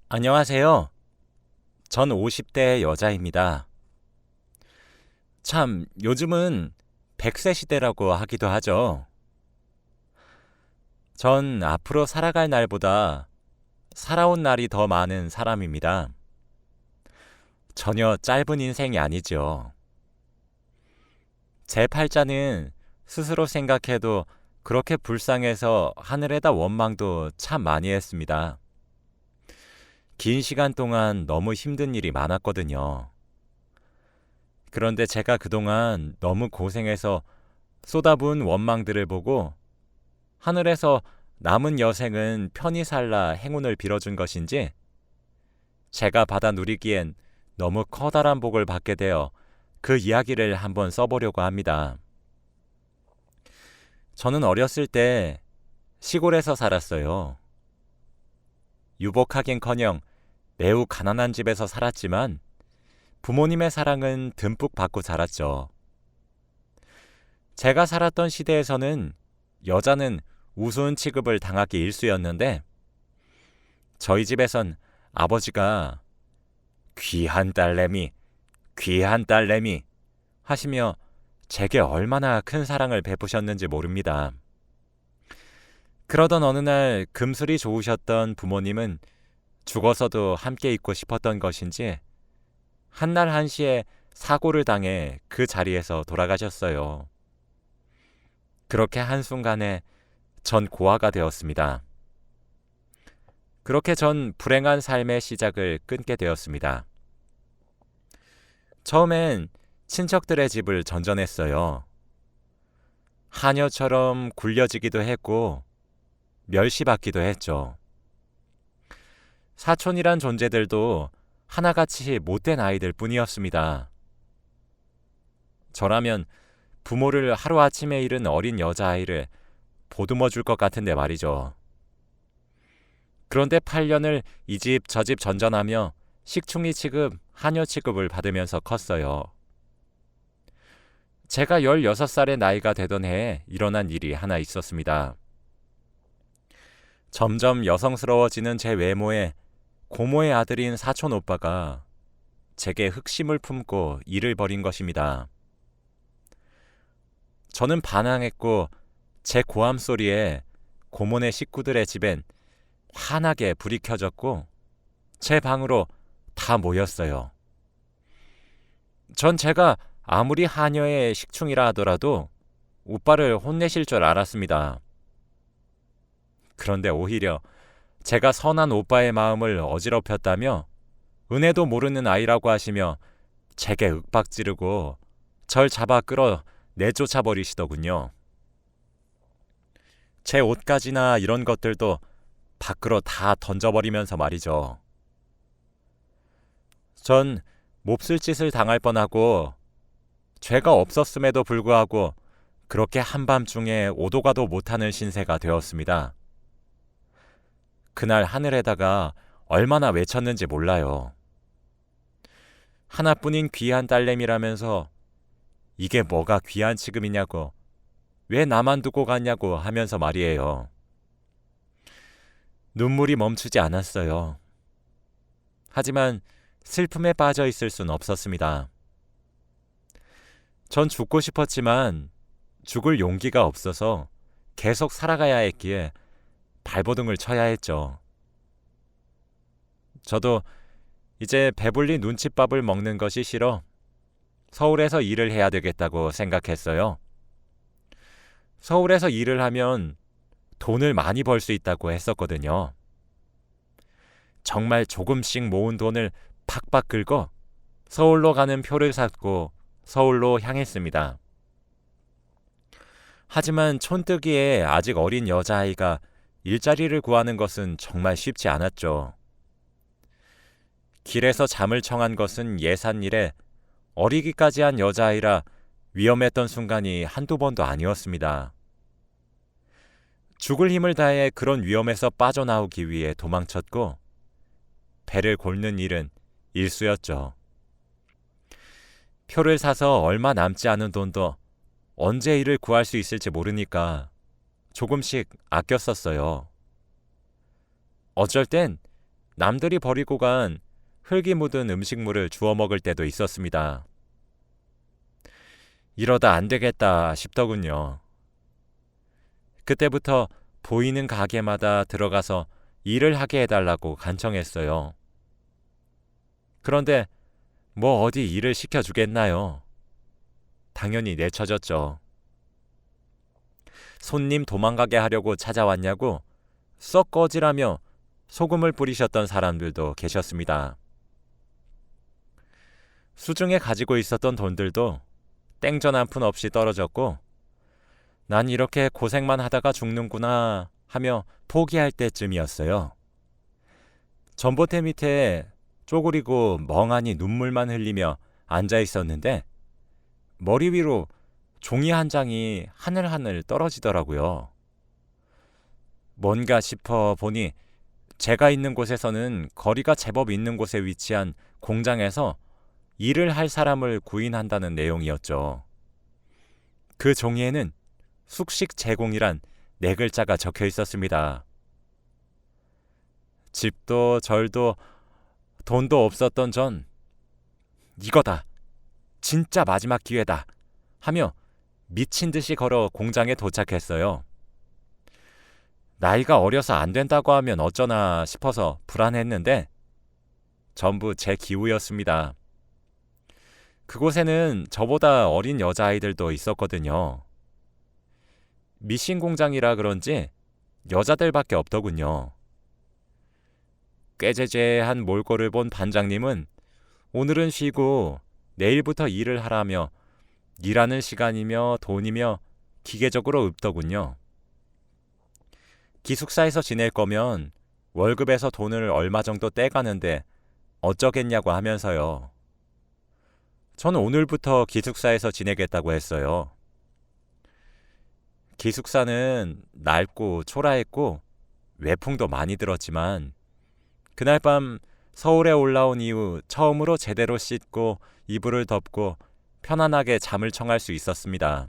안녕하세요. 전 50대 여자입니다. 참, 요즘은 100세 시대라고 하기도 하죠. 전 앞으로 살아갈 날보다 살아온 날이 더 많은 사람입니다. 전혀 짧은 인생이 아니죠. 제 팔자는 스스로 생각해도 그렇게 불쌍해서 하늘에다 원망도 참 많이 했습니다. 긴 시간 동안 너무 힘든 일이 많았거든요. 그런데 제가 그동안 너무 고생해서 쏟아부은 원망들을 보고 하늘에서 남은 여생은 편히 살라 행운을 빌어준 것인지 제가 받아 누리기엔 너무 커다란 복을 받게 되어 그 이야기를 한번 써보려고 합니다. 저는 어렸을 때 시골에서 살았어요. 유복하긴커녕 매우 가난한 집에서 살았지만 부모님의 사랑은 듬뿍 받고 자랐죠. 제가 살았던 시대에서는 여자는 우스운 취급을 당하기 일쑤였는데 저희 집에선 아버지가 귀한 딸내미, 귀한 딸내미 하시며 제게 얼마나 큰 사랑을 베푸셨는지 모릅니다. 그러던 어느 날 금슬이 좋으셨던 부모님은 죽어서도 함께 있고 싶었던 것인지 한날 한시에 사고를 당해 그 자리에서 돌아가셨어요. 그렇게 한순간에 전 고아가 되었습니다. 그렇게 전 불행한 삶의 시작을 끊게 되었습니다. 처음엔 친척들의 집을 전전했어요. 하녀처럼 굴려지기도 했고 멸시받기도 했죠. 사촌이란 존재들도 하나같이 못된 아이들 뿐이었습니다. 저라면 부모를 하루아침에 잃은 어린 여자아이를 보듬어 줄 것 같은데 말이죠. 그런데 8년을 이 집 저 집 전전하며 식충이 취급, 하녀 취급을 받으면서 컸어요. 제가 16살의 나이가 되던 해에 일어난 일이 하나 있었습니다. 점점 여성스러워지는 제 외모에 고모의 아들인 사촌 오빠가 제게 흑심을 품고 일을 벌인 것입니다. 저는 반항했고 제 고함 소리에 고모네 식구들의 집엔 환하게 불이 켜졌고 제 방으로 다 모였어요. 전 제가 아무리 하녀의 식충이라 하더라도 오빠를 혼내실 줄 알았습니다. 그런데 오히려 제가 선한 오빠의 마음을 어지럽혔다며 은혜도 모르는 아이라고 하시며 제게 윽박지르고 절 잡아 끌어 내쫓아 버리시더군요. 제 옷가지나 이런 것들도 밖으로 다 던져버리면서 말이죠. 전 몹쓸 짓을 당할 뻔하고 죄가 없었음에도 불구하고 그렇게 한밤중에 오도 가도 못하는 신세가 되었습니다. 그날 하늘에다가 얼마나 외쳤는지 몰라요. 하나뿐인 귀한 딸내미라면서 이게 뭐가 귀한 취급이냐고, 왜 나만 두고 갔냐고 하면서 말이에요. 눈물이 멈추지 않았어요. 하지만 슬픔에 빠져 있을 순 없었습니다. 전 죽고 싶었지만 죽을 용기가 없어서 계속 살아가야 했기에 발버둥을 쳐야 했죠. 저도 이제 배불리 눈칫밥을 먹는 것이 싫어 서울에서 일을 해야 되겠다고 생각했어요. 서울에서 일을 하면 돈을 많이 벌 수 있다고 했었거든요. 정말 조금씩 모은 돈을 팍팍 긁어 서울로 가는 표를 샀고 서울로 향했습니다. 하지만 촌뜨기에 아직 어린 여자아이가 일자리를 구하는 것은 정말 쉽지 않았죠. 길에서 잠을 청한 것은 예산일에 어리기까지 한 여자아이라 위험했던 순간이 한두 번도 아니었습니다. 죽을 힘을 다해 그런 위험에서 빠져나오기 위해 도망쳤고 배를 골는 일은 일쑤였죠. 표를 사서 얼마 남지 않은 돈도 언제 일을 구할 수 있을지 모르니까 조금씩 아껴 썼어요. 어쩔 땐 남들이 버리고 간 흙이 묻은 음식물을 주워 먹을 때도 있었습니다. 이러다 안 되겠다 싶더군요. 그때부터 보이는 가게마다 들어가서 일을 하게 해달라고 간청했어요. 그런데 뭐 어디 일을 시켜주겠나요? 당연히 내쳐졌죠. 손님 도망가게 하려고 찾아왔냐고 썩 꺼지라며 소금을 뿌리셨던 사람들도 계셨습니다. 수중에 가지고 있었던 돈들도 땡전 한 푼 없이 떨어졌고 난 이렇게 고생만 하다가 죽는구나 하며 포기할 때쯤이었어요. 전봇대 밑에 쪼그리고 멍하니 눈물만 흘리며 앉아 있었는데 머리 위로 종이 한 장이 하늘하늘 떨어지더라고요. 뭔가 싶어 보니 제가 있는 곳에서는 거리가 제법 있는 곳에 위치한 공장에서 일을 할 사람을 구인한다는 내용이었죠. 그 종이에는 숙식 제공이란 4글자가 적혀 있었습니다. 집도 절도 돈도 없었던 전 이거다, 진짜 마지막 기회다 하며 미친 듯이 걸어 공장에 도착했어요. 나이가 어려서 안 된다고 하면 어쩌나 싶어서 불안했는데 전부 제 기우였습니다. 그곳에는 저보다 어린 여자아이들도 있었거든요. 미신 공장이라 그런지 여자들밖에 없더군요. 꾀죄죄한 몰골을 본 반장님은 오늘은 쉬고 내일부터 일을 하라며 일하는 시간이며 돈이며 기계적으로 읊더군요. 기숙사에서 지낼 거면 월급에서 돈을 얼마 정도 떼가는데 어쩌겠냐고 하면서요. 저는 오늘부터 기숙사에서 지내겠다고 했어요. 기숙사는 낡고 초라했고 외풍도 많이 들었지만 그날 밤 서울에 올라온 이후 처음으로 제대로 씻고 이불을 덮고 편안하게 잠을 청할 수 있었습니다.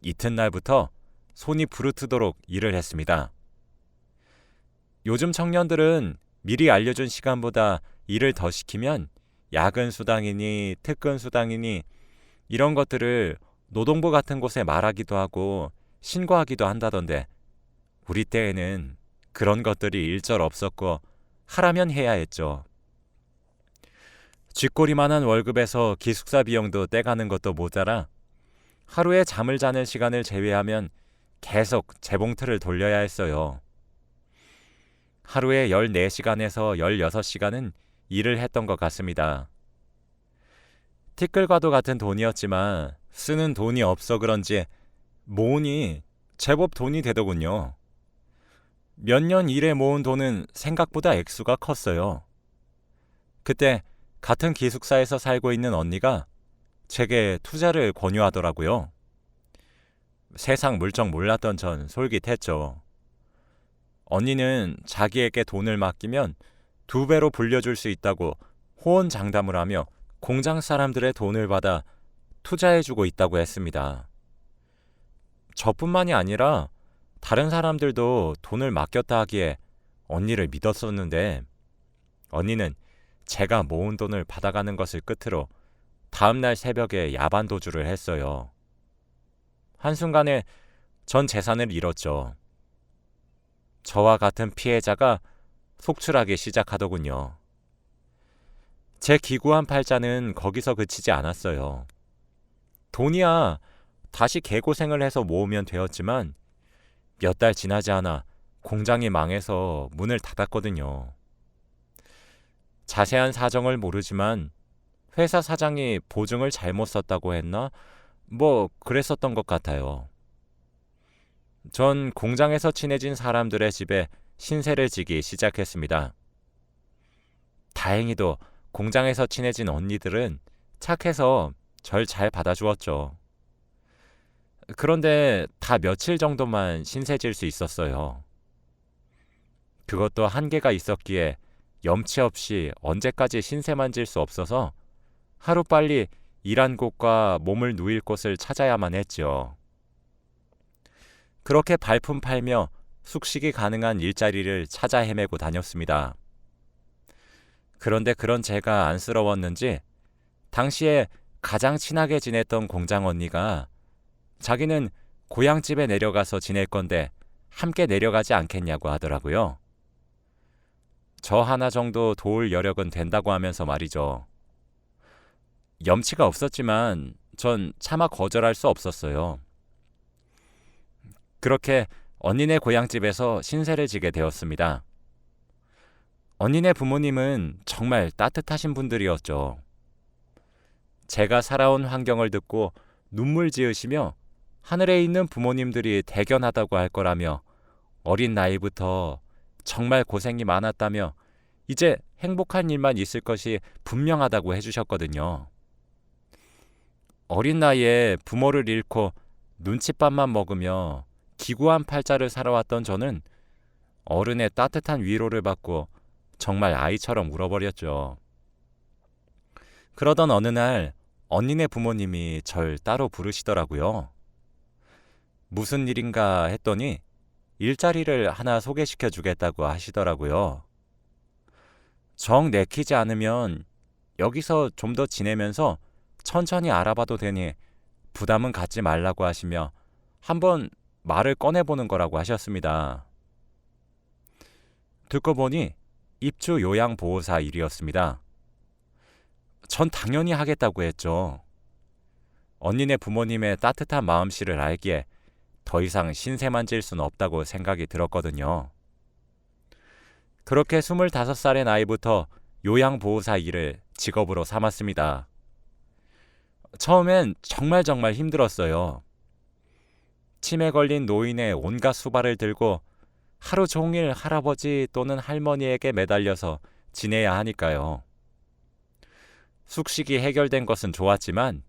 이튿날부터 손이 부르트도록 일을 했습니다. 요즘 청년들은 미리 알려준 시간보다 일을 더 시키면 야근 수당이니 특근 수당이니 이런 것들을 노동부 같은 곳에 말하기도 하고 신고하기도 한다던데 우리 때에는 그런 것들이 일절 없었고 하라면 해야 했죠. 쥐꼬리만한 월급에서 기숙사 비용도 떼가는 것도 모자라 하루에 잠을 자는 시간을 제외하면 계속 재봉틀을 돌려야 했어요. 하루에 14시간에서 16시간은 일을 했던 것 같습니다. 티끌과도 같은 돈이었지만 쓰는 돈이 없어 그런지 모으니 제법 돈이 되더군요. 몇 년 일에 모은 돈은 생각보다 액수가 컸어요. 그때 같은 기숙사에서 살고 있는 언니가 제게 투자를 권유하더라고요. 세상 물정 몰랐던 전 솔깃했죠. 언니는 자기에게 돈을 맡기면 2배로 불려줄 수 있다고 호언장담을 하며 공장 사람들의 돈을 받아 투자해주고 있다고 했습니다. 저뿐만이 아니라 다른 사람들도 돈을 맡겼다 하기에 언니를 믿었었는데 언니는 제가 모은 돈을 받아가는 것을 끝으로 다음날 새벽에 야반 도주를 했어요. 한순간에 전 재산을 잃었죠. 저와 같은 피해자가 속출하기 시작하더군요. 제 기구한 팔자는 거기서 그치지 않았어요. 돈이야 다시 개고생을 해서 모으면 되었지만 몇 달 지나지 않아 공장이 망해서 문을 닫았거든요. 자세한 사정을 모르지만 회사 사장이 보증을 잘못 썼다고 했나? 뭐 그랬었던 것 같아요. 전 공장에서 친해진 사람들의 집에 신세를 지기 시작했습니다. 다행히도 공장에서 친해진 언니들은 착해서 절 잘 받아주었죠. 그런데 다 며칠 정도만 신세질 수 있었어요. 그것도 한계가 있었기에 염치 없이 언제까지 신세만 질 수 없어서 하루빨리 일한 곳과 몸을 누일 곳을 찾아야만 했죠. 그렇게 발품 팔며 숙식이 가능한 일자리를 찾아 헤매고 다녔습니다. 그런데 그런 제가 안쓰러웠는지 당시에 가장 친하게 지냈던 공장 언니가 자기는 고향집에 내려가서 지낼 건데 함께 내려가지 않겠냐고 하더라고요. 저 하나 정도 도울 여력은 된다고 하면서 말이죠. 염치가 없었지만 전 차마 거절할 수 없었어요. 그렇게 언니네 고향집에서 신세를 지게 되었습니다. 언니네 부모님은 정말 따뜻하신 분들이었죠. 제가 살아온 환경을 듣고 눈물 지으시며 하늘에 있는 부모님들이 대견하다고 할 거라며 어린 나이부터 정말 고생이 많았다며 이제 행복한 일만 있을 것이 분명하다고 해주셨거든요. 어린 나이에 부모를 잃고 눈칫밥만 먹으며 기구한 팔자를 살아왔던 저는 어른의 따뜻한 위로를 받고 정말 아이처럼 울어버렸죠. 그러던 어느 날 언니네 부모님이 절 따로 부르시더라고요. 무슨 일인가 했더니 일자리를 하나 소개시켜 주겠다고 하시더라고요. 정 내키지 않으면 여기서 좀 더 지내면서 천천히 알아봐도 되니 부담은 갖지 말라고 하시며 한번 말을 꺼내보는 거라고 하셨습니다. 듣고 보니 입주 요양보호사 일이었습니다. 전 당연히 하겠다고 했죠. 언니네 부모님의 따뜻한 마음씨를 알기에 더 이상 신세만 질 수는 없다고 생각이 들었거든요. 그렇게 25살의 나이부터 요양보호사 일을 직업으로 삼았습니다. 처음엔 정말 힘들었어요. 치매 걸린 노인의 온갖 수발을 들고 하루 종일 할아버지 또는 할머니에게 매달려서 지내야 하니까요. 숙식이 해결된 것은 좋았지만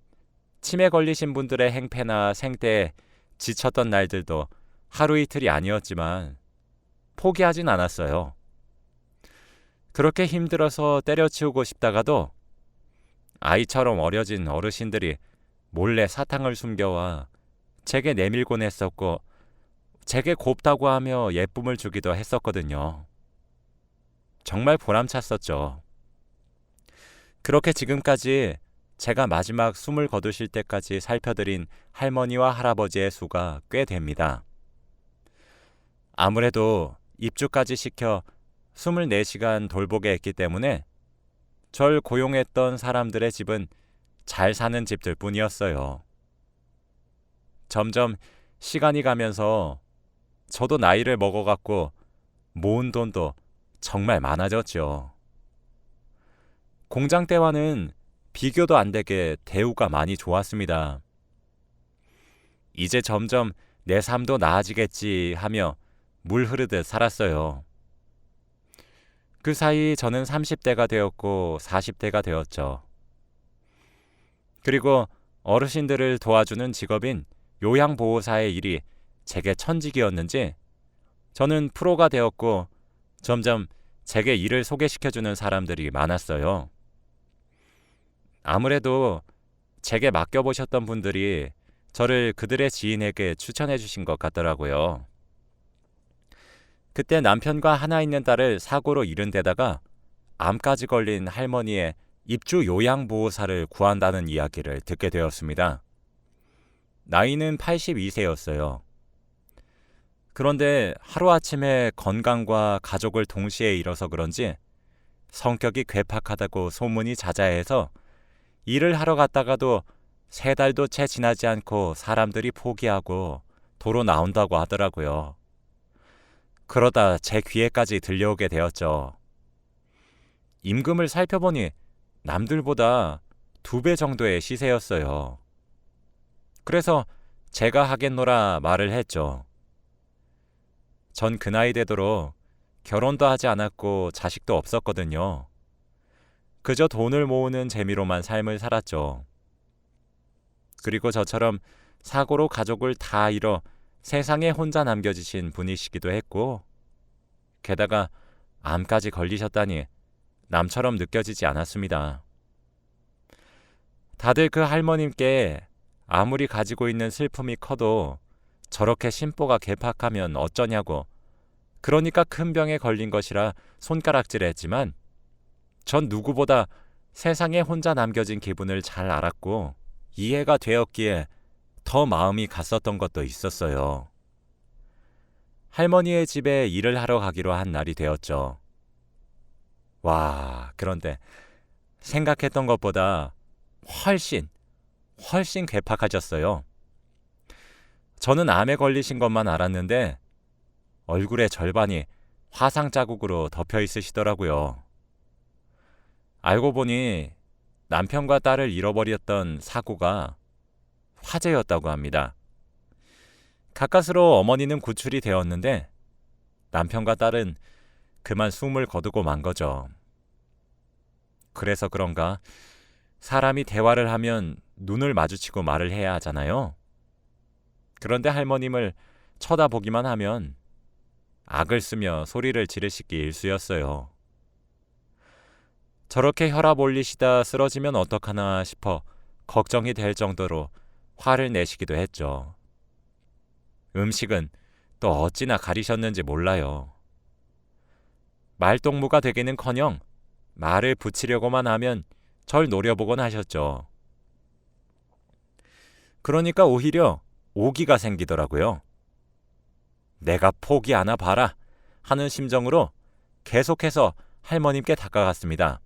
치매 걸리신 분들의 행패나 생태에 지쳤던 날들도 하루 이틀이 아니었지만 포기하진 않았어요. 그렇게 힘들어서 때려치우고 싶다가도 아이처럼 어려진 어르신들이 몰래 사탕을 숨겨와 제게 내밀곤 했었고 제게 곱다고 하며 예쁨을 주기도 했었거든요. 정말 보람찼었죠. 그렇게 지금까지 제가 마지막 숨을 거두실 때까지 살펴드린 할머니와 할아버지의 수가 꽤 됩니다. 아무래도 입주까지 시켜 24시간 돌보게 했기 때문에 절 고용했던 사람들의 집은 잘 사는 집들 뿐이었어요. 점점 시간이 가면서 저도 나이를 먹어갔고 모은 돈도 정말 많아졌죠. 공장 때와는 비교도 안 되게 대우가 많이 좋았습니다. 이제 점점 내 삶도 나아지겠지 하며 물 흐르듯 살았어요. 그 사이 저는 30대가 되었고 40대가 되었죠. 그리고 어르신들을 도와주는 직업인 요양보호사의 일이 제게 천직이었는지 저는 프로가 되었고 점점 제게 일을 소개시켜주는 사람들이 많았어요. 아무래도 제게 맡겨보셨던 분들이 저를 그들의 지인에게 추천해 주신 것 같더라고요. 그때 남편과 하나 있는 딸을 사고로 잃은 데다가 암까지 걸린 할머니의 입주 요양보호사를 구한다는 이야기를 듣게 되었습니다. 나이는 82세였어요. 그런데 하루아침에 건강과 가족을 동시에 잃어서 그런지 성격이 괴팍하다고 소문이 자자해서 일을 하러 갔다가도 3달도 채 지나지 않고 사람들이 포기하고 도로 나온다고 하더라고요. 그러다 제 귀에까지 들려오게 되었죠. 임금을 살펴보니 남들보다 2배 정도의 시세였어요. 그래서 제가 하겠노라 말을 했죠. 전 그 나이 되도록 결혼도 하지 않았고 자식도 없었거든요. 그저 돈을 모으는 재미로만 삶을 살았죠. 그리고 저처럼 사고로 가족을 다 잃어 세상에 혼자 남겨지신 분이시기도 했고 게다가 암까지 걸리셨다니 남처럼 느껴지지 않았습니다. 다들 그 할머님께 아무리 가지고 있는 슬픔이 커도 저렇게 심보가 괴팍하면 어쩌냐고 그러니까 큰 병에 걸린 것이라 손가락질했지만 전 누구보다 세상에 혼자 남겨진 기분을 잘 알았고 이해가 되었기에 더 마음이 갔었던 것도 있었어요. 할머니의 집에 일을 하러 가기로 한 날이 되었죠. 와, 그런데 생각했던 것보다 훨씬 괴팍하셨어요. 저는 암에 걸리신 것만 알았는데 얼굴의 절반이 화상 자국으로 덮여 있으시더라고요. 알고 보니 남편과 딸을 잃어버렸던 사고가 화재였다고 합니다. 가까스로 어머니는 구출이 되었는데 남편과 딸은 그만 숨을 거두고 만 거죠. 그래서 그런가 사람이 대화를 하면 눈을 마주치고 말을 해야 하잖아요. 그런데 할머님을 쳐다보기만 하면 악을 쓰며 소리를 지르시기 일쑤였어요. 저렇게 혈압 올리시다 쓰러지면 어떡하나 싶어 걱정이 될 정도로 화를 내시기도 했죠. 음식은 또 어찌나 가리셨는지 몰라요. 말동무가 되기는커녕 말을 붙이려고만 하면 절 노려보곤 하셨죠. 그러니까 오히려 오기가 생기더라고요. 내가 포기하나 봐라 하는 심정으로 계속해서 할머님께 다가갔습니다.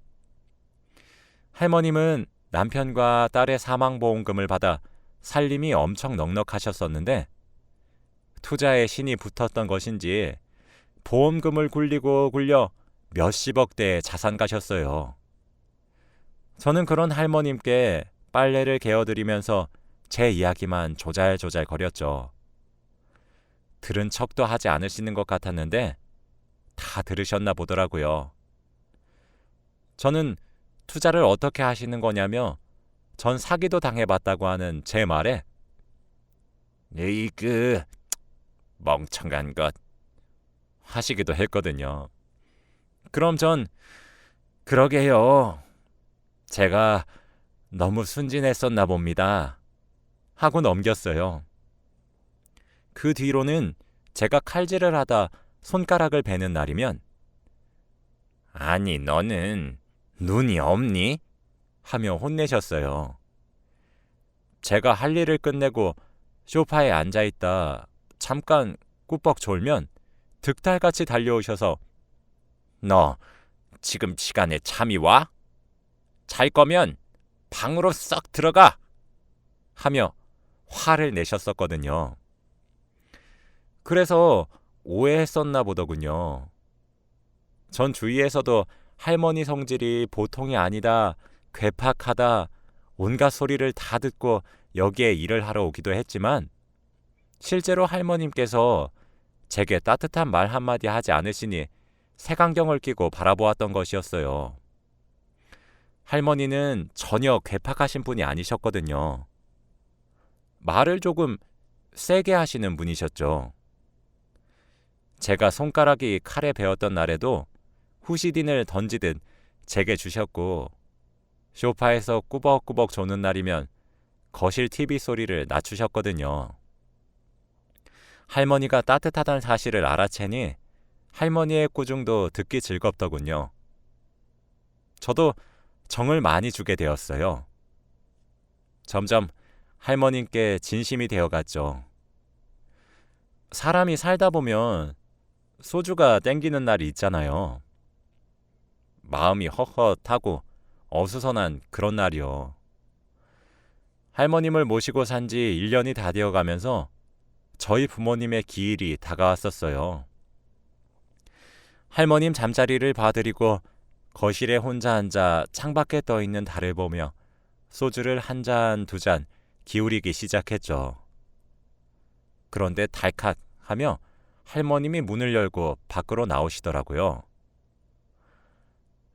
할머님은 남편과 딸의 사망보험금을 받아 살림이 엄청 넉넉하셨었는데 투자에 신이 붙었던 것인지 보험금을 굴리고 굴려 몇십억대의 자산 가셨어요. 저는 그런 할머님께 빨래를 개어드리면서 제 이야기만 조잘조잘 거렸죠. 들은 척도 하지 않으시는 것 같았는데 다 들으셨나 보더라고요. 저는 투자를 어떻게 하시는 거냐며 전 사기도 당해봤다고 하는 제 말에 에이 멍청한 것 하시기도 했거든요. 그럼 전 그러게요. 제가 너무 순진했었나 봅니다. 하고 넘겼어요. 그 뒤로는 제가 칼질을 하다 손가락을 베는 날이면 아니 너는 눈이 없니? 하며 혼내셨어요. 제가 할 일을 끝내고 소파에 앉아있다 잠깐 꾸벅 졸면 득달같이 달려오셔서 너 지금 시간에 잠이 와? 잘 거면 방으로 썩 들어가! 하며 화를 내셨었거든요. 그래서 오해했었나 보더군요. 전 주위에서도 할머니 성질이 보통이 아니다, 괴팍하다, 온갖 소리를 다 듣고 여기에 일을 하러 오기도 했지만 실제로 할머님께서 제게 따뜻한 말 한마디 하지 않으시니 색안경을 끼고 바라보았던 것이었어요. 할머니는 전혀 괴팍하신 분이 아니셨거든요. 말을 조금 세게 하시는 분이셨죠. 제가 손가락이 칼에 베었던 날에도 후시딘을 던지듯 제게 주셨고 소파에서 꾸벅꾸벅 조는 날이면 거실 TV 소리를 낮추셨거든요. 할머니가 따뜻하다는 사실을 알아채니 할머니의 꾸중도 듣기 즐겁더군요. 저도 정을 많이 주게 되었어요. 점점 할머님께 진심이 되어갔죠. 사람이 살다 보면 소주가 땡기는 날이 있잖아요. 마음이 헛헛하고 어수선한 그런 날이요. 할머님을 모시고 산 지 1년이 다 되어가면서 저희 부모님의 기일이 다가왔었어요. 할머님 잠자리를 봐드리고 거실에 혼자 앉아 창밖에 떠있는 달을 보며 소주를 한 잔, 두 잔 기울이기 시작했죠. 그런데 달칵 하며 할머님이 문을 열고 밖으로 나오시더라고요.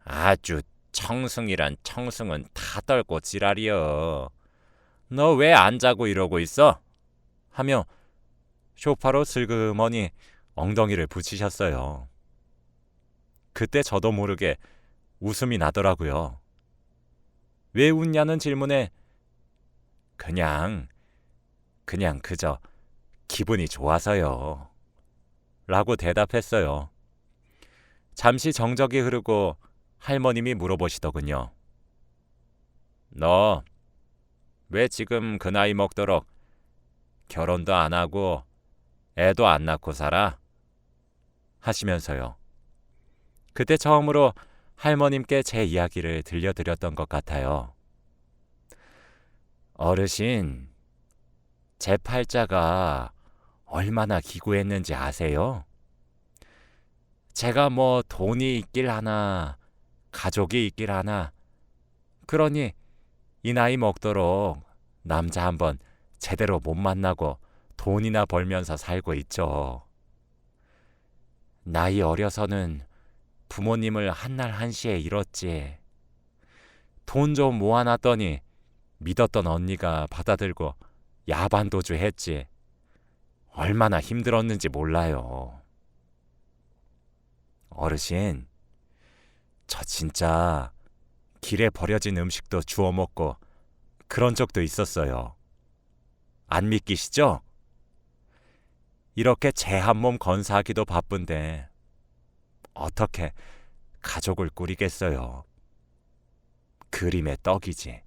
아주 청승이란 청승은 다 떨고 지랄이여. 너 왜 안 자고 이러고 있어? 하며 소파로 슬그머니 엉덩이를 붙이셨어요. 그때 저도 모르게 웃음이 나더라고요. 왜 웃냐는 질문에 그냥 그저 기분이 좋아서요. 라고 대답했어요. 잠시 정적이 흐르고 할머님이 물어보시더군요. 너 왜 지금 그 나이 먹도록 결혼도 안 하고 애도 안 낳고 살아? 하시면서요. 그때 처음으로 할머님께 제 이야기를 들려드렸던 것 같아요. 어르신, 제 팔자가 얼마나 기구했는지 아세요? 제가 뭐 돈이 있길 하나, 가족이 있길 하나, 그러니 이 나이 먹도록 남자 한번 제대로 못 만나고 돈이나 벌면서 살고 있죠. 나이 어려서는 부모님을 한날 한시에 잃었지. 돈 좀 모아놨더니 믿었던 언니가 받아들고 야반도주 했지. 얼마나 힘들었는지 몰라요. 어르신, 저 진짜 길에 버려진 음식도 주워 먹고 그런 적도 있었어요. 안 믿기시죠? 이렇게 제 한 몸 건사하기도 바쁜데 어떻게 가족을 꾸리겠어요? 그림의 떡이지.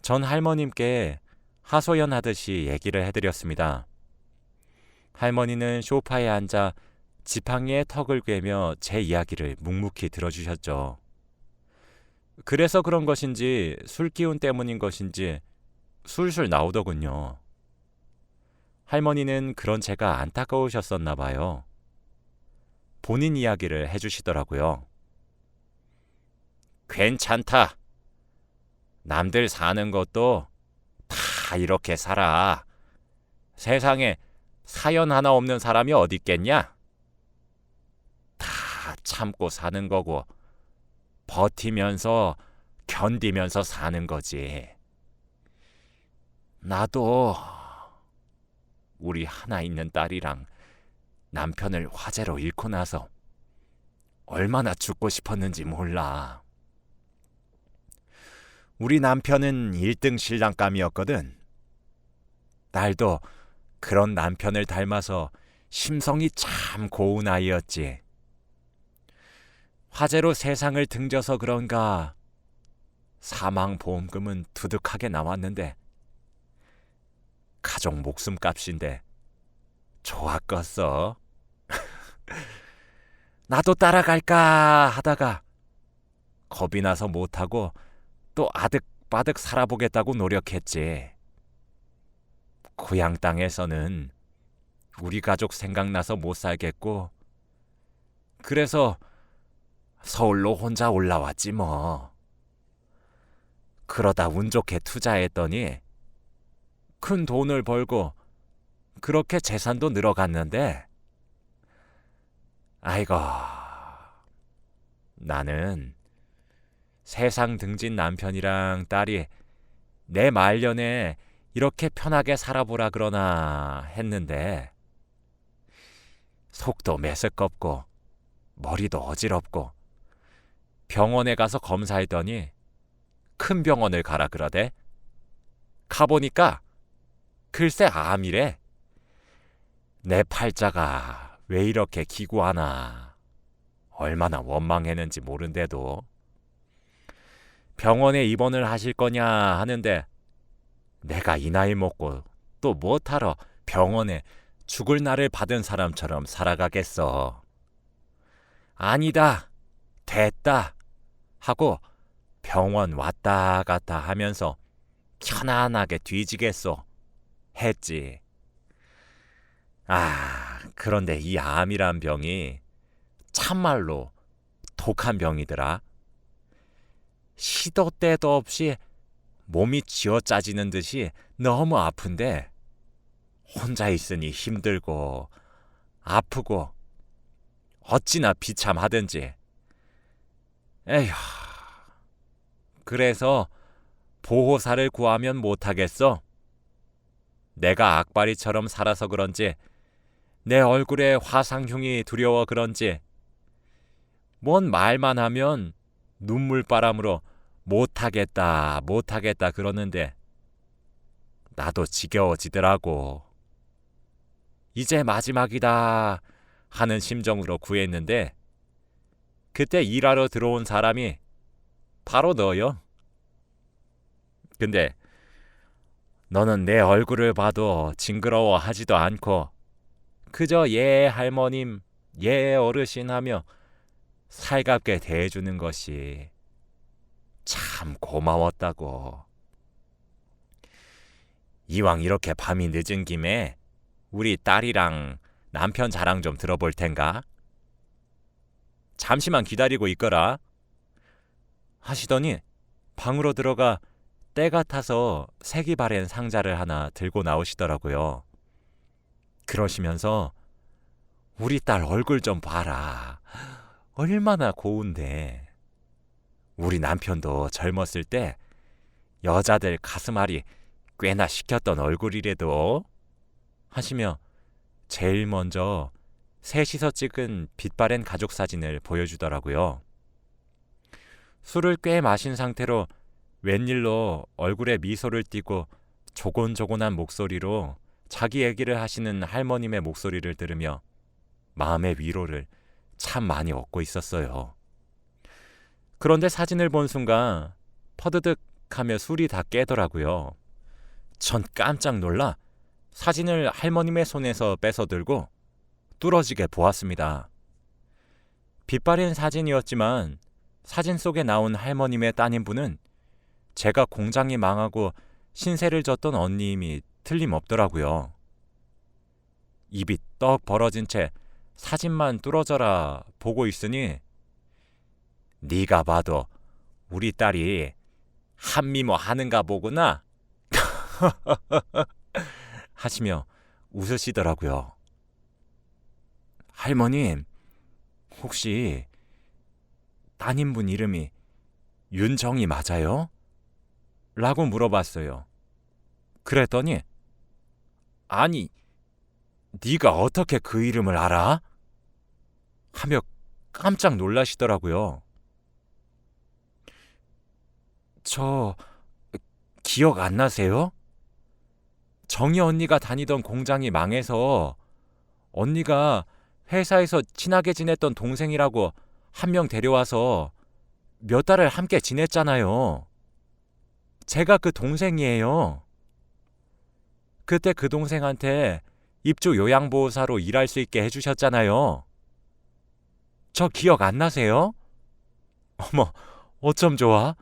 전 할머님께 하소연하듯이 얘기를 해드렸습니다. 할머니는 소파에 앉아 지팡이에 턱을 꿰며 제 이야기를 묵묵히 들어주셨죠. 그래서 그런 것인지 술 기운 때문인 것인지 술술 나오더군요. 할머니는 그런 제가 안타까우셨었나 봐요. 본인 이야기를 해주시더라고요. 괜찮다. 남들 사는 것도 다 이렇게 살아. 세상에 사연 하나 없는 사람이 어디 있겠냐? 다 참고 사는 거고 버티면서 견디면서 사는 거지. 나도 우리 하나 있는 딸이랑 남편을 화재로 잃고 나서 얼마나 죽고 싶었는지 몰라. 우리 남편은 1등 신랑감이었거든. 딸도 그런 남편을 닮아서 심성이 참 고운 아이였지. 화재로 세상을 등져서 그런가 사망보험금은 두둑하게 나왔는데 가족 목숨값인데 좋았겠어. 나도 따라갈까 하다가 겁이 나서 못하고 또 아득바득 살아보겠다고 노력했지. 고향 땅에서는 우리 가족 생각나서 못 살겠고 그래서 서울로 혼자 올라왔지 뭐. 그러다 운 좋게 투자했더니 큰 돈을 벌고 그렇게 재산도 늘어갔는데 아이고, 나는 세상 등진 남편이랑 딸이 내 말년에 이렇게 편하게 살아보라 그러나 했는데 속도 메스껍고 머리도 어지럽고 병원에 가서 검사했더니 큰 병원을 가라 그러대. 가보니까 글쎄 암이래. 내 팔자가 왜 이렇게 기구하나. 얼마나 원망했는지 모른데도. 병원에 입원을 하실 거냐 하는데 내가 이 나이 먹고 또 뭐하러 병원에 죽을 날을 받은 사람처럼 살아가겠어. 아니다, 됐다 하고 병원 왔다 갔다 하면서 편안하게 뒤지겠소 했지. 그런데 이 암이란 병이 참말로 독한 병이더라. 시도 때도 없이 몸이 쥐어짜지는 듯이 너무 아픈데 혼자 있으니 힘들고 아프고 어찌나 비참하든지. 에휴, 그래서 보호사를 구하면 못하겠어. 내가 악바리처럼 살아서 그런지 내 얼굴에 화상흉이 두려워 그런지 뭔 말만 하면 눈물바람으로 못하겠다 그러는데 나도 지겨워지더라고. 이제 마지막이다 하는 심정으로 구했는데 그때 일하러 들어온 사람이 바로 너요. 근데 너는 내 얼굴을 봐도 징그러워하지도 않고 그저 예 할머님, 예 어르신 하며 살갑게 대해주는 것이 참 고마웠다고. 이왕 이렇게 밤이 늦은 김에 우리 딸이랑 남편 자랑 좀 들어볼 텐가? 잠시만 기다리고 있거라 하시더니 방으로 들어가 때 같아서 색이 바랜 상자를 하나 들고 나오시더라고요. 그러시면서 우리 딸 얼굴 좀 봐라. 얼마나 고운데. 우리 남편도 젊었을 때 여자들 가슴앓이 꽤나 시켰던 얼굴이래도 하시며 제일 먼저 셋이서 찍은 빛바랜 가족 사진을 보여주더라고요. 술을 꽤 마신 상태로 웬일로 얼굴에 미소를 띠고 조곤조곤한 목소리로 자기 얘기를 하시는 할머님의 목소리를 들으며 마음의 위로를 참 많이 얻고 있었어요. 그런데 사진을 본 순간 퍼드득 하며 술이 다 깨더라고요. 전 깜짝 놀라 사진을 할머님의 손에서 뺏어 들고 뚫어지게 보았습니다. 빛바랜 사진이었지만 사진 속에 나온 할머님의 따님분은 제가 공장이 망하고 신세를 졌던 언니임이 틀림없더라고요. 입이 떡 벌어진 채 사진만 뚫어져라 보고 있으니 네가 봐도 우리 딸이 한미모 하는가 보구나 하시며 웃으시더라고요. 할머님, 혹시 따님분 이름이 윤정이 맞아요? 라고 물어봤어요. 그랬더니 아니, 네가 어떻게 그 이름을 알아? 하며 깜짝 놀라시더라고요. 저 기억 안 나세요? 정희 언니가 다니던 공장이 망해서 언니가 회사에서 친하게 지냈던 동생이라고 한 명 데려와서 몇 달을 함께 지냈잖아요. 제가 그 동생이에요. 그때 그 동생한테 입주 요양보호사로 일할 수 있게 해주셨잖아요. 저 기억 안 나세요? 어머, 어쩜 좋아?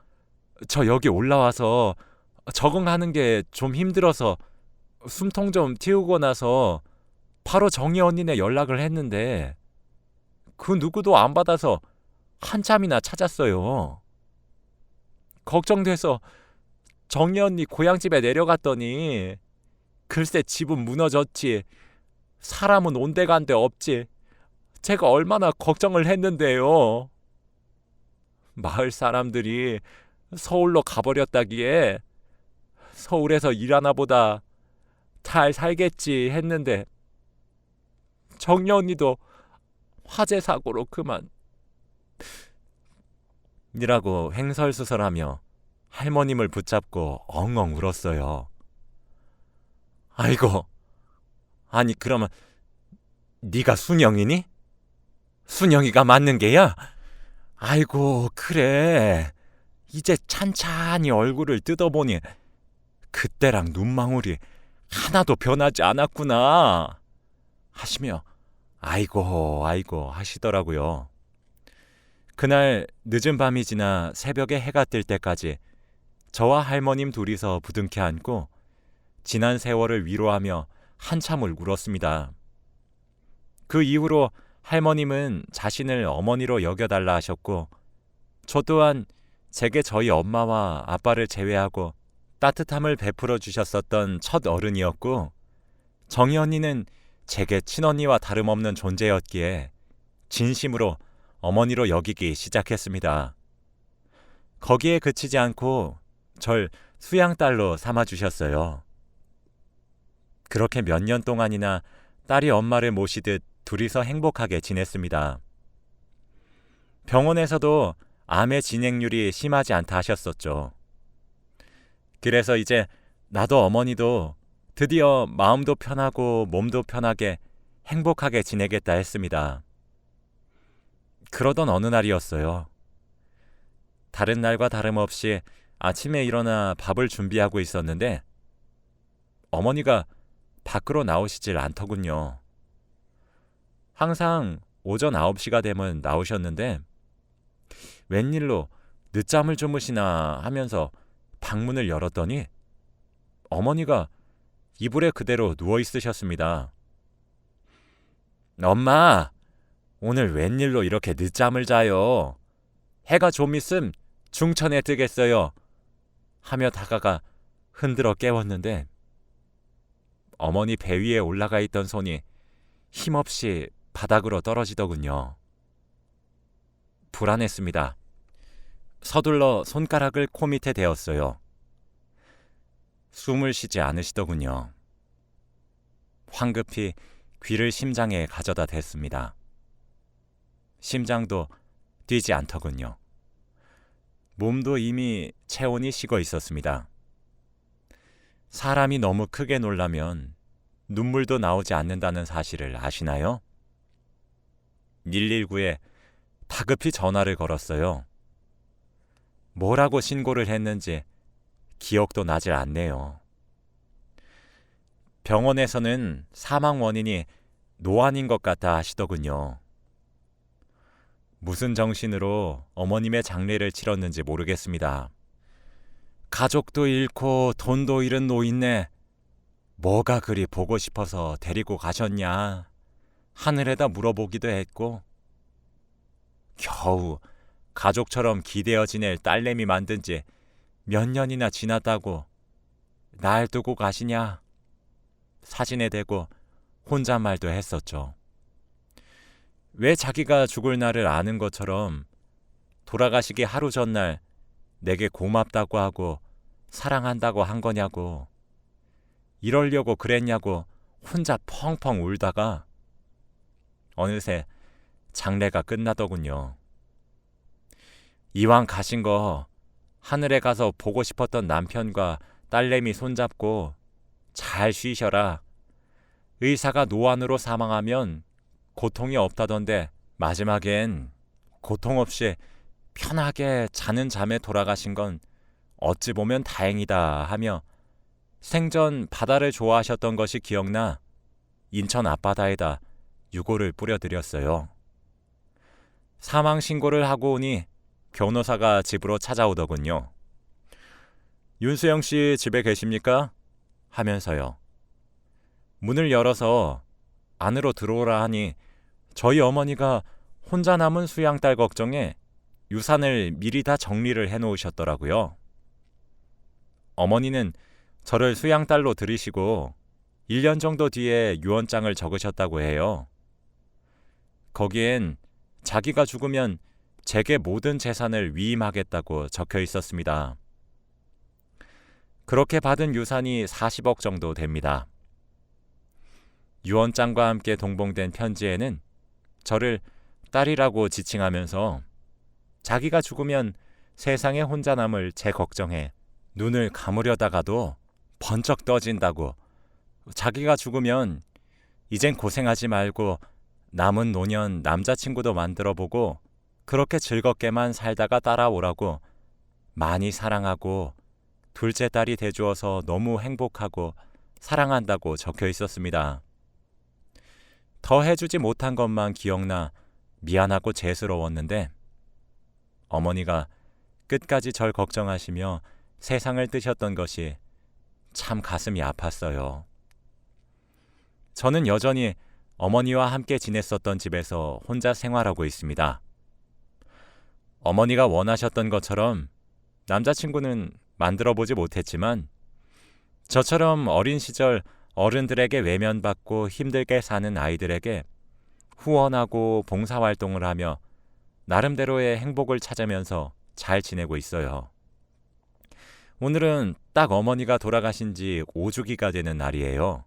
저 여기 올라와서 적응하는 게 좀 힘들어서 숨통 좀 틔우고 나서 바로 정희 언니네 연락을 했는데 그 누구도 안 받아서 한참이나 찾았어요. 걱정돼서 정희 언니 고향집에 내려갔더니 글쎄 집은 무너졌지. 사람은 온데간데 없지. 제가 얼마나 걱정을 했는데요. 마을 사람들이 서울로 가버렸다기에 서울에서 일하나 보다 잘 살겠지 했는데 정희 언니도 화재 사고로 그만 이라고 횡설수설하며 할머님을 붙잡고 엉엉 울었어요. 아이고, 아니 그러면 네가 순영이니? 순영이가 맞는 게야? 아이고 그래. 이제 찬찬히 얼굴을 뜯어보니 그때랑 눈망울이 하나도 변하지 않았구나 하시며 아이고 아이고 하시더라고요. 그날 늦은 밤이 지나 새벽에 해가 뜰 때까지 저와 할머님 둘이서 부둥켜 안고 지난 세월을 위로하며 한참을 울었습니다. 그 이후로 할머님은 자신을 어머니로 여겨달라 하셨고 저 또한 제게 저희 엄마와 아빠를 제외하고 따뜻함을 베풀어 주셨었던 첫 어른이었고 정희 언니는 제게 친언니와 다름없는 존재였기에 진심으로 어머니로 여기기 시작했습니다. 거기에 그치지 않고 절 수양딸로 삼아주셨어요. 그렇게 몇 년 동안이나 딸이 엄마를 모시듯 둘이서 행복하게 지냈습니다. 병원에서도 암의 진행률이 심하지 않다 하셨었죠. 그래서 이제 나도 어머니도 드디어 마음도 편하고 몸도 편하게 행복하게 지내겠다 했습니다. 그러던 어느 날이었어요. 다른 날과 다름없이 아침에 일어나 밥을 준비하고 있었는데 어머니가 밖으로 나오시질 않더군요. 항상 오전 9시가 되면 나오셨는데 웬일로 늦잠을 주무시나 하면서 방문을 열었더니 어머니가 이불에 그대로 누워 있으셨습니다. 엄마, 오늘 웬일로 이렇게 늦잠을 자요? 해가 좀 있음 중천에 뜨겠어요. 하며 다가가 흔들어 깨웠는데 어머니 배 위에 올라가 있던 손이 힘없이 바닥으로 떨어지더군요. 불안했습니다. 서둘러 손가락을 코 밑에 대었어요. 숨을 쉬지 않으시더군요. 황급히 귀를 심장에 가져다 댔습니다. 심장도 뛰지 않더군요. 몸도 이미 체온이 식어 있었습니다. 사람이 너무 크게 놀라면 눈물도 나오지 않는다는 사실을 아시나요? 119에 다급히 전화를 걸었어요. 뭐라고 신고를 했는지 기억도 나질 않네요. 병원에서는 사망 원인이 노안인 것 같다 하시더군요. 무슨 정신으로 어머님의 장례를 치렀는지 모르겠습니다. 가족도 잃고 돈도 잃은 노인네, 뭐가 그리 보고 싶어서 데리고 가셨냐 하늘에다 물어보기도 했고 겨우 가족처럼 기대어 지낼 딸내미 만든 지 몇 년이나 지났다고 날 두고 가시냐 사진에 대고 혼잣말도 했었죠. 왜 자기가 죽을 날을 아는 것처럼 돌아가시기 하루 전날 내게 고맙다고 하고 사랑한다고 한 거냐고, 이러려고 그랬냐고 혼자 펑펑 울다가 어느새 장례가 끝나더군요. 이왕 가신 거 하늘에 가서 보고 싶었던 남편과 딸내미 손잡고 잘 쉬셔라. 의사가 노안으로 사망하면 고통이 없다던데 마지막엔 고통 없이 편하게 자는 잠에 돌아가신 건 어찌 보면 다행이다 하며 생전 바다를 좋아하셨던 것이 기억나 인천 앞바다에다 유골을 뿌려드렸어요. 사망 신고를 하고 오니 변호사가 집으로 찾아오더군요. 윤수영 씨 집에 계십니까? 하면서요. 문을 열어서 안으로 들어오라 하니 저희 어머니가 혼자 남은 수양딸 걱정에 유산을 미리 다 정리를 해놓으셨더라고요. 어머니는 저를 수양딸로 들이시고 1년 정도 뒤에 유언장을 적으셨다고 해요. 거기엔 자기가 죽으면 제게 모든 재산을 위임하겠다고 적혀 있었습니다. 그렇게 받은 유산이 40억 정도 됩니다. 유언장과 함께 동봉된 편지에는 저를 딸이라고 지칭하면서 자기가 죽으면 세상에 혼자 남을 제 걱정에 눈을 감으려다가도 번쩍 떠진다고, 자기가 죽으면 이젠 고생하지 말고 남은 노년 남자친구도 만들어보고 그렇게 즐겁게만 살다가 따라오라고, 많이 사랑하고 둘째 딸이 돼주어서 너무 행복하고 사랑한다고 적혀 있었습니다. 더 해주지 못한 것만 기억나 미안하고 죄스러웠는데 어머니가 끝까지 절 걱정하시며 세상을 뜨셨던 것이 참 가슴이 아팠어요. 저는 여전히 어머니와 함께 지냈었던 집에서 혼자 생활하고 있습니다. 어머니가 원하셨던 것처럼 남자친구는 만들어보지 못했지만 저처럼 어린 시절 어른들에게 외면받고 힘들게 사는 아이들에게 후원하고 봉사활동을 하며 나름대로의 행복을 찾으면서 잘 지내고 있어요. 오늘은 딱 어머니가 돌아가신 지 5주기가 되는 날이에요.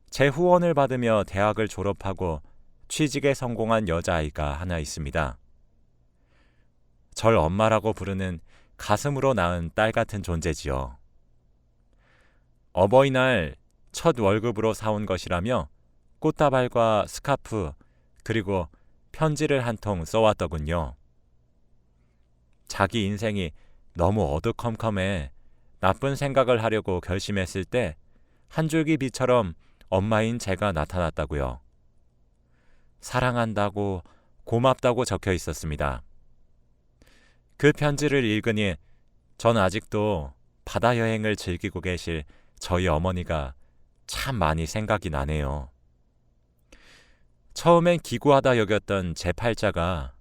제 후원을 받으며 대학을 졸업하고 취직에 성공한 여자아이가 하나 있습니다. 절 엄마라고 부르는 가슴으로 낳은 딸 같은 존재지요. 어버이날 첫 월급으로 사온 것이라며 꽃다발과 스카프 그리고 편지를 한 통 써왔더군요. 자기 인생이 너무 어두컴컴해 나쁜 생각을 하려고 결심했을 때 한 줄기 빛처럼 엄마인 제가 나타났다고요. 사랑한다고 고맙다고 적혀 있었습니다. 그 편지를 읽으니 전 아직도 바다 여행을 즐기고 계실 저희 어머니가 참 많이 생각이 나네요. 처음엔 기구하다 여겼던 제 팔자가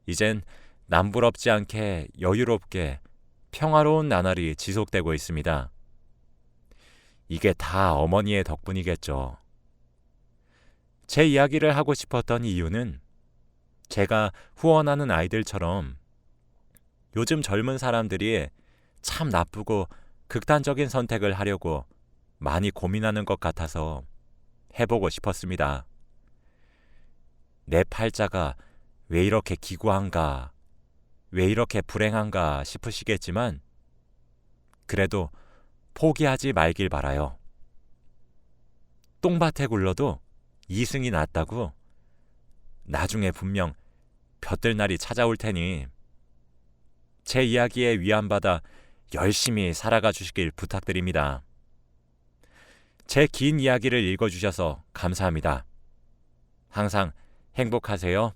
이젠 남부럽지 않게 여유롭게 평화로운 나날이 지속되고 있습니다. 이게 다 어머니의 덕분이겠죠. 제 이야기를 하고 싶었던 이유는 제가 후원하는 아이들처럼 요즘 젊은 사람들이 참 나쁘고 극단적인 선택을 하려고 많이 고민하는 것 같아서 해보고 싶었습니다. 내 팔자가 왜 이렇게 기구한가, 왜 이렇게 불행한가 싶으시겠지만 그래도 포기하지 말길 바라요. 똥밭에 굴러도 이승이 낫다고 나중에 분명 볕들 날이 찾아올 테니 제 이야기에 위안받아 열심히 살아가 주시길 부탁드립니다. 제 긴 이야기를 읽어주셔서 감사합니다. 항상 행복하세요.